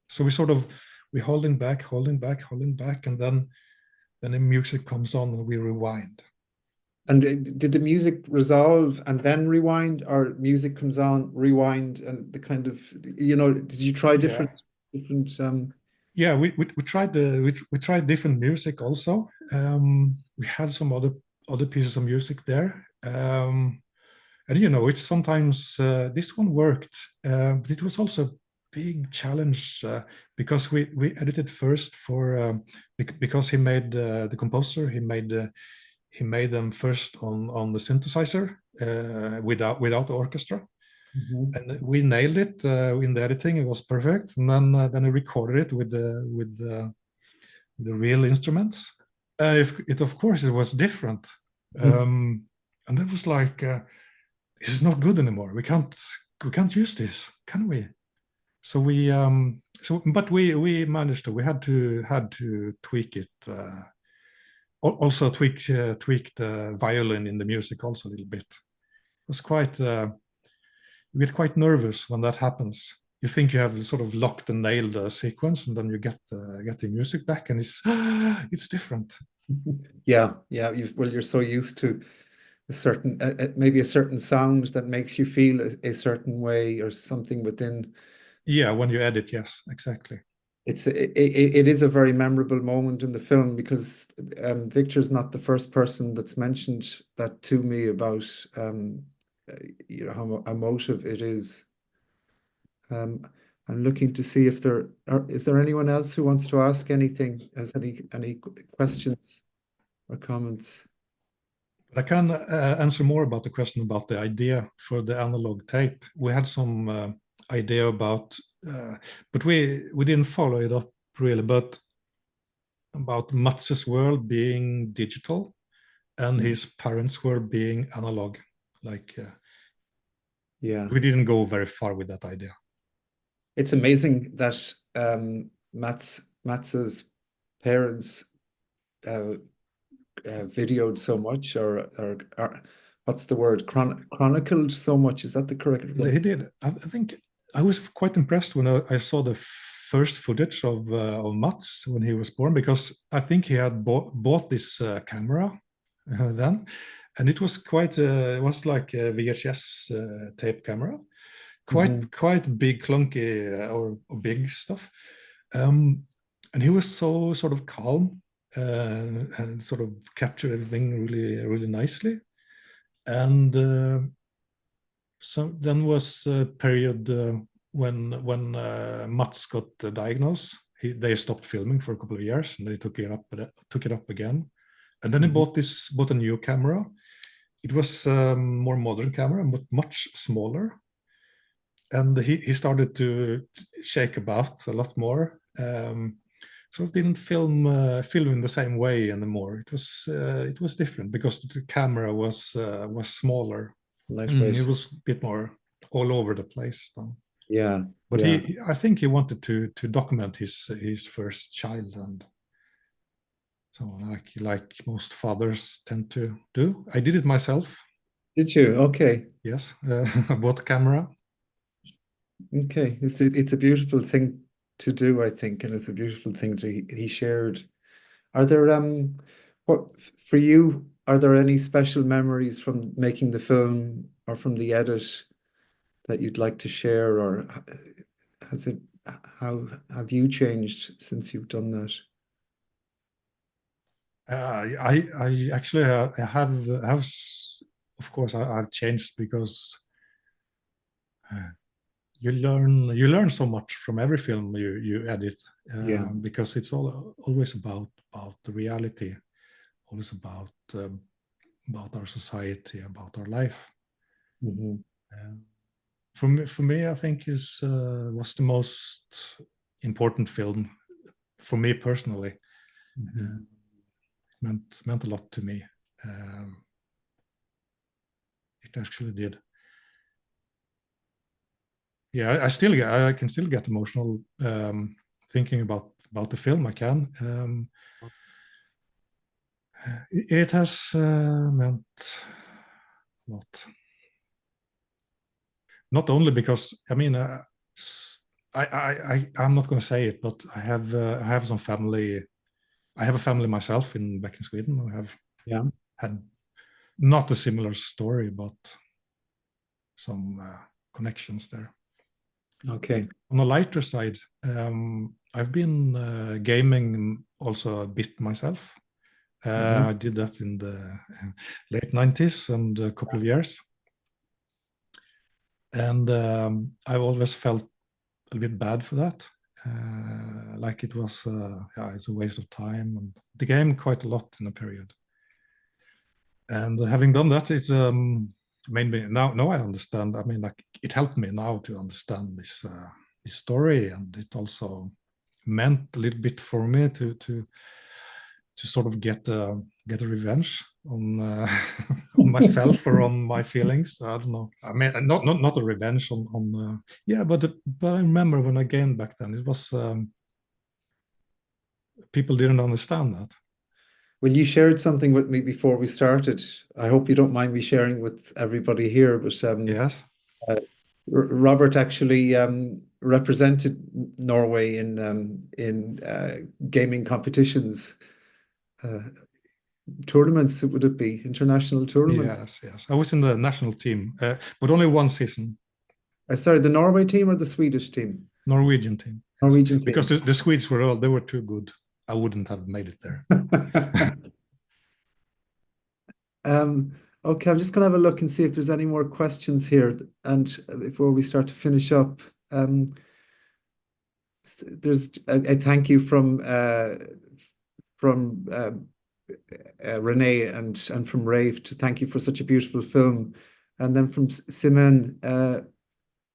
So we're holding back, and then the music comes on and we rewind. And did the music resolve and then rewind, or music comes on, rewind, and the kind of, did you try different? Yeah, we tried we tried different music also. We had some other pieces of music there, and it's sometimes this one worked, but it was also a big challenge because we edited first for because he made the composer, he made them first on the synthesizer without the orchestra. And we nailed it in the editing. It was perfect. And then I recorded it with the real instruments. It of course it was different. And that was like, this is not good anymore. We can't use this, can we? So but we managed to. We had to tweak it. Also tweak the violin in the music also a little bit. It was quite. You get quite nervous when that happens. You think you have sort of locked and nailed the sequence, and then you get the music back, and it's different. Yeah. You're so used to a certain maybe a certain sound that makes you feel a certain way or something within. Yeah, when you edit, yes, exactly. It is a very memorable moment in the film because Victor's not the first person that's mentioned that to me about how emotive it is. I'm looking to see if is there anyone else who wants to ask anything, has any questions or comments? I can answer more about the question about the idea for the analog tape. We had some idea about, but we didn't follow it up really. But about Mats's world being digital and his parents' world being analog, yeah, we didn't go very far with that idea. It's amazing that Mats's parents videoed so much, or what's the word? Chronicled so much. Is that the correct word? He did. I think I was quite impressed when I saw the first footage of Mats when he was born, because I think he had bought this camera then, and it was it was like a VHS tape camera, quite big, clunky or big stuff, and he was so sort of calm and sort of captured everything really nicely, and. So then was a period when Mats got diagnosed. They stopped filming for a couple of years, and they took it up again. And then he bought a new camera. It was a more modern camera, but much smaller. And he started to shake about a lot more. So it didn't film in the same way anymore. It was different because the camera was smaller. It was a bit more all over the place then. Yeah. But I think he wanted to document his first child, and so like most fathers tend to do. I did it myself. Did you? Okay. Yes, I bought a camera. Okay, it's a beautiful thing to do, I think, and it's a beautiful thing he shared. Are there what for you? Are there any special memories from making the film or from the edit that you'd like to share, or how have you changed since you've done that? I actually I have of course I've changed because you learn so much from every film you edit, because it's always about the reality, always about our society, about our life. For me, I think was the most important film for me personally. Meant a lot to me. It actually did. Yeah, I can still get emotional thinking about about the film, I can. It has meant a lot. Not only because, I mean, I'm not going to say it, but I have some family. I have a family myself back in Sweden. I have had not a similar story, but some connections there. Okay. On the lighter side, I've been gaming also a bit myself. I did that in the late 90s and a couple of years. And I've always felt a bit bad for that. Like it was, it's a waste of time, and the game quite a lot in a period. And having done that, it's made me now I understand. I mean, like it helped me now to understand this story, and it also meant a little bit for me to sort of get a revenge on on myself or on my feelings. I don't know. I mean, not a revenge on but I remember when I gamed back then, it was people didn't understand that. Well, you shared something with me before we started. I hope you don't mind me sharing with everybody here, but Yes. Robert actually represented Norway in gaming competitions, tournaments. Would it be international tournaments? Yes. I was in the national team, but only one season. Sorry, the Norway team or the Swedish team? Norwegian team. Norwegian team. Because the Swedes they were too good. I wouldn't have made it there. Okay, I'm just going to have a look and see if there's any more questions here. And before we start to finish up, there's a thank you from Renee and from Rafe to thank you for such a beautiful film. And then from Simen,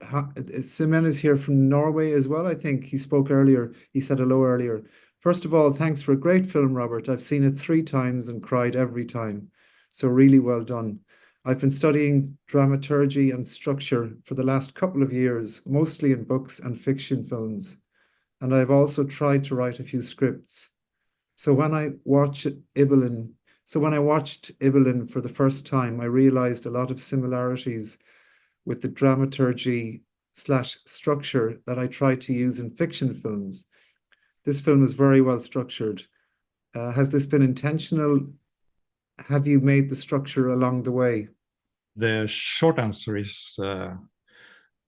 Simen is here from Norway as well. I think he spoke earlier. He said hello earlier. First of all, thanks for a great film, Robert. I've seen it 3 times and cried every time. So really well done. I've been studying dramaturgy and structure for the last couple of years, mostly in books and fiction films. And I've also tried to write a few scripts. So when I watched Ibelin for the first time, I realized a lot of similarities with the dramaturgy / structure that I try to use in fiction films. This film is very well structured. Has this been intentional? Have you made the structure along the way? The short answer is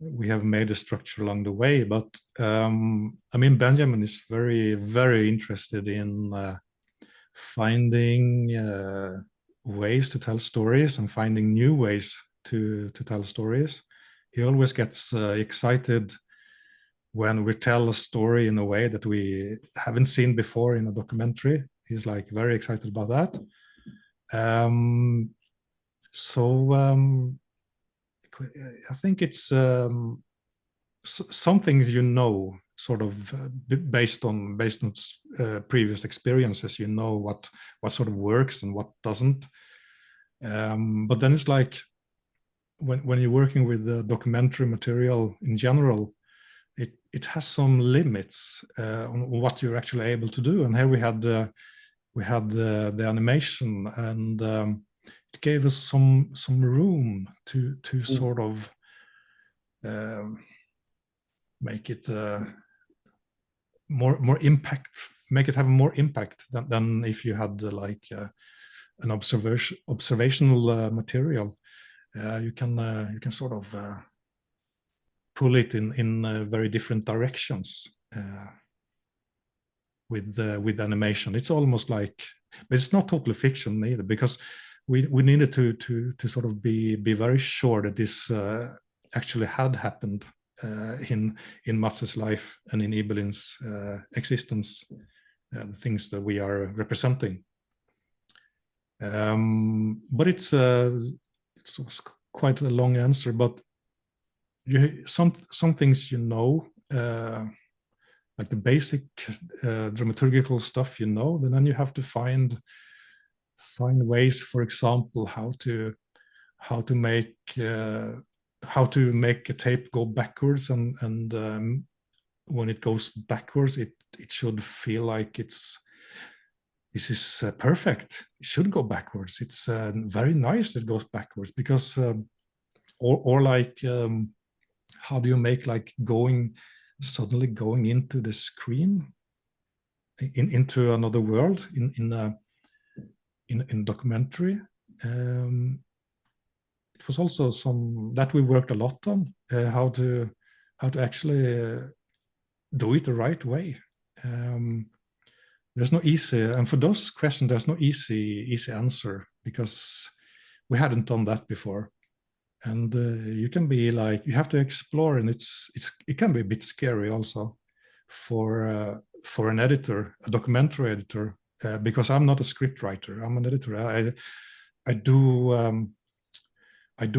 we have made a structure along the way, but I mean, Benjamin is very, very interested in finding ways to tell stories and finding new ways to tell stories. He always gets excited when we tell a story in a way that we haven't seen before in a documentary. He's like very excited about that. I think it's some things, sort of based on previous experiences, what sort of works and what doesn't. But then it's like when you're working with the documentary material in general, it has some limits on what you're actually able to do. And here we had the animation, and it gave us some room to sort of make it more impact, make it have more impact than if you had an observational material. You can sort of pull it in very different directions with animation. It's almost like, but it's not totally fiction either, because we needed to sort of be very sure that this actually had happened in Mats's life and in Ibelin's existence, the things that we are representing. But it was quite a long answer, but some things like the basic dramaturgical stuff, then you have to find ways, for example, how to make a tape go backwards and when it goes backwards, it should feel like this is perfect. It should go backwards. It's very nice that it goes backwards, because or like how do you make like suddenly going into the screen into another world in documentary. It was also some that we worked a lot on, how to actually do it the right way. There's no easy, and for those questions, there's no easy answer, because we hadn't done that before. And you can be like, you have to explore, and it can be a bit scary also for an editor, a documentary editor, because I'm not a script writer. I'm an editor. I do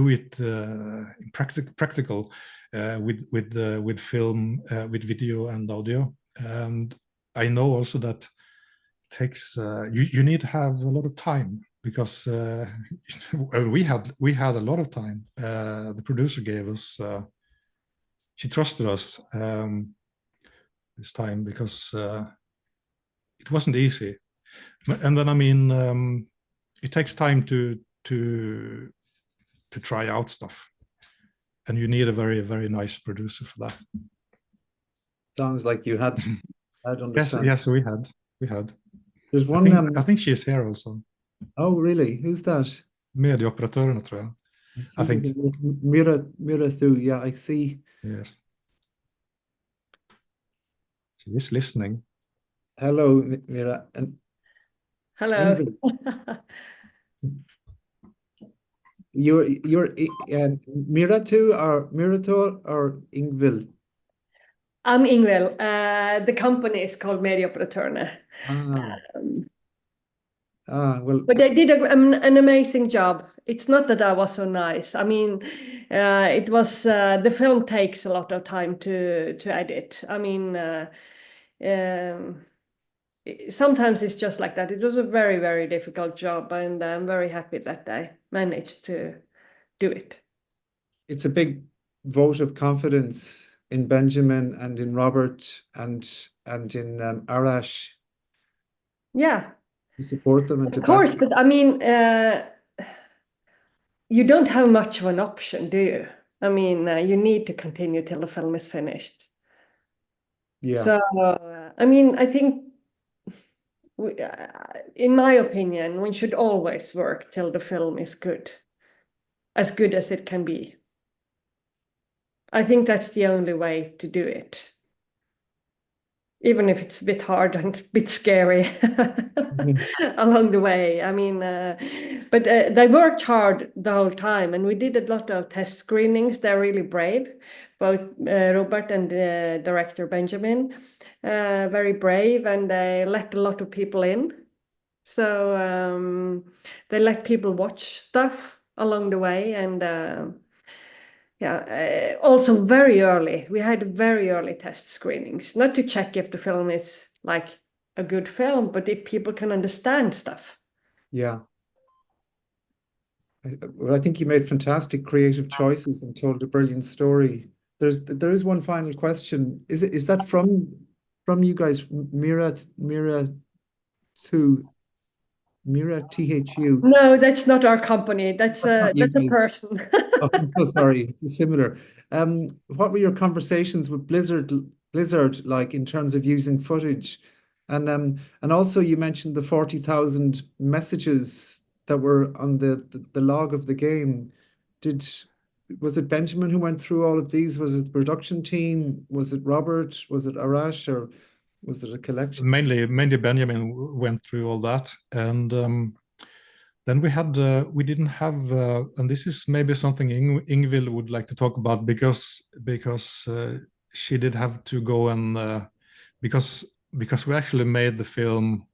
it in practical with film, with video and audio. And I know also that it takes you need to have a lot of time, because we had a lot of time. The producer gave us, she trusted us this time, because it wasn't easy. And then, I mean, it takes time to try out stuff, and you need a very, very nice producer for that. Sounds like you had understand. Yes, we had. There's one. I think she is here also. Oh, really? Who's that? Medieoperatörerna, tror jag. I think. Mira Thu. Yeah, I see. Yes. She is listening. Hello, Mira. And hello. You're Mira Thu or Mirator or Ingvild? I'm Ingvild. The company is called Medieoperatörerna. Well, but they did an amazing job. It's not that I was so nice. I mean, it was the film takes a lot of time to edit. I mean, sometimes it's just like that. It was a very, very difficult job, and I'm very happy that I managed to do it. It's a big vote of confidence in Benjamin and in Robert and in Arash. Yeah. To support them, and of course, but I mean, you don't have much of an option, do you? I mean, you need to continue till the film is finished. Yeah. So, I mean, I think, in my opinion, one should always work till the film is good as it can be. I think that's the only way to do it. Even if it's a bit hard and a bit scary along the way. I mean, but they worked hard the whole time, and we did a lot of test screenings. They're really brave, both Robert and director Benjamin, very brave, and they let a lot of people in. So they let people watch stuff along the way, and yeah, also very early. We had very early test screenings, not to check if the film is like a good film, but if people can understand stuff. Yeah. Well, I think you made fantastic creative choices and told a brilliant story. There is one final question. Is that from you guys, Mira Thu? Mira THU? No, that's not our company. That's a person. Oh, I'm so sorry. It's similar. What were your conversations with Blizzard like in terms of using footage? And also you mentioned the 40,000 messages that were on the log of the game. Was it Benjamin who went through all of these? Was it the production team? Was it Robert? Was it Arash, or was it a collection? Mainly Benjamin went through all that, and then we didn't have, and this is maybe something Ingvild would like to talk about, because she did have to go and because we actually made the film,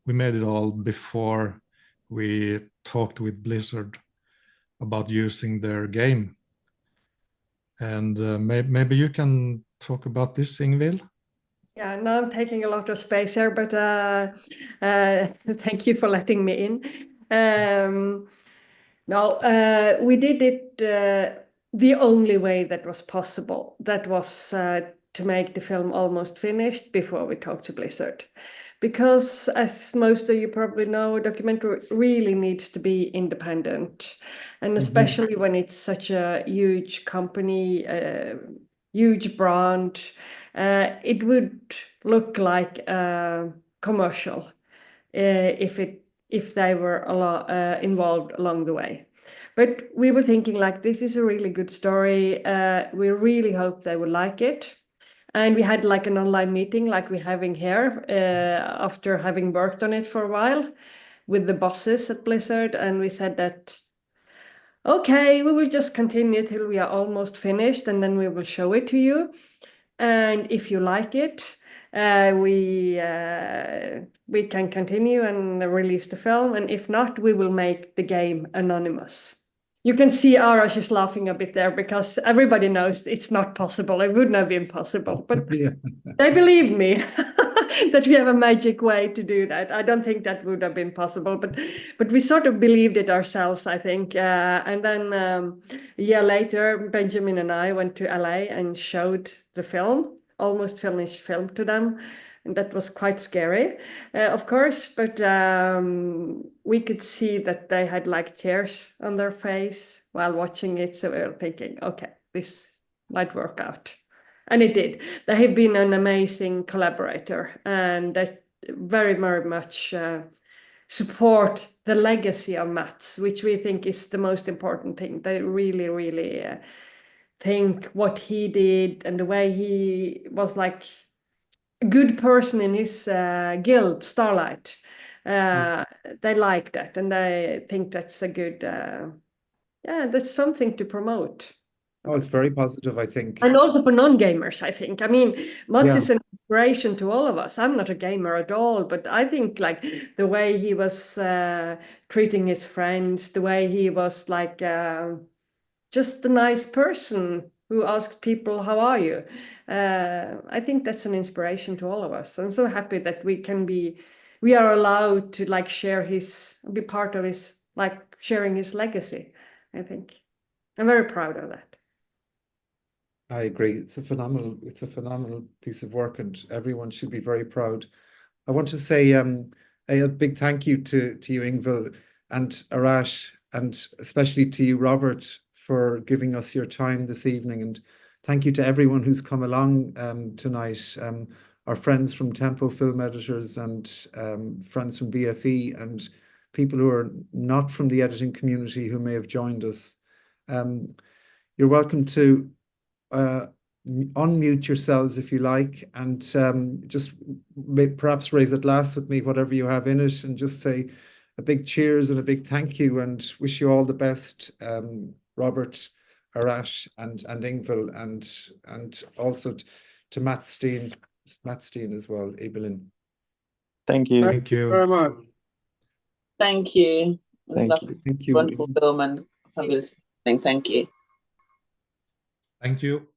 we made it all before we talked with Blizzard about using their game, and maybe you can talk about this, Ingvild. Yeah, now I'm taking a lot of space here, but thank you for letting me in. No, we did it the only way that was possible. That was to make the film almost finished before we talked to Blizzard. Because, as most of you probably know, a documentary really needs to be independent. And especially when it's such a huge company, huge brand, it would look like a commercial if they were involved along the way. But we were thinking like, this is a really good story. We really hope they will like it. And we had like an online meeting like we're having here after having worked on it for a while with the bosses at Blizzard. And we said that, okay, we will just continue till we are almost finished and then we will show it to you. And if you like it, we can continue and release the film. And if not, we will make the game anonymous. You can see Arash is laughing a bit there because everybody knows it's not possible. It wouldn't have been possible, but they believe me that we have a magic way to do that. I don't think that would have been possible, but we sort of believed it ourselves, I think. And then a year later, Benjamin and I went to LA and showed the film, almost finished film to them. And that was quite scary, of course, but we could see that they had like tears on their face while watching it. So we were thinking, okay, this might work out. And it did. They have been an amazing collaborator and they very, very much support the legacy of Mats, which we think is the most important thing. They really, really think what he did and the way he was like good person in his guild, Starlight. They like that and they think that's a good, that's something to promote. Oh, it's very positive, I think. And also for non-gamers, I think. I mean, Mats is an inspiration to all of us. I'm not a gamer at all, but I think like the way he was treating his friends, the way he was like just a nice person who asked people, how are you? I think that's an inspiration to all of us. I'm so happy that we are allowed to like be part of his, like sharing his legacy, I think. I'm very proud of that. I agree. It's a phenomenal piece of work and everyone should be very proud. I want to say a big thank you to you, Ingvild, and Arash, and especially to you, Robert, for giving us your time this evening. And thank you to everyone who's come along tonight. Our friends from Tempo Film Editors and friends from BFE and people who are not from the editing community who may have joined us. You're welcome to unmute yourselves if you like and just perhaps raise a glass with me, whatever you have in it, and just say a big cheers and a big thank you and wish you all the best, Robert, Arash and Ingvild, and also to Matt Steen as well, Ibelin. Thank you. Thank you very much. Thank you. Thank you. Wonderful film and fabulous thing. Thank you. Thank you.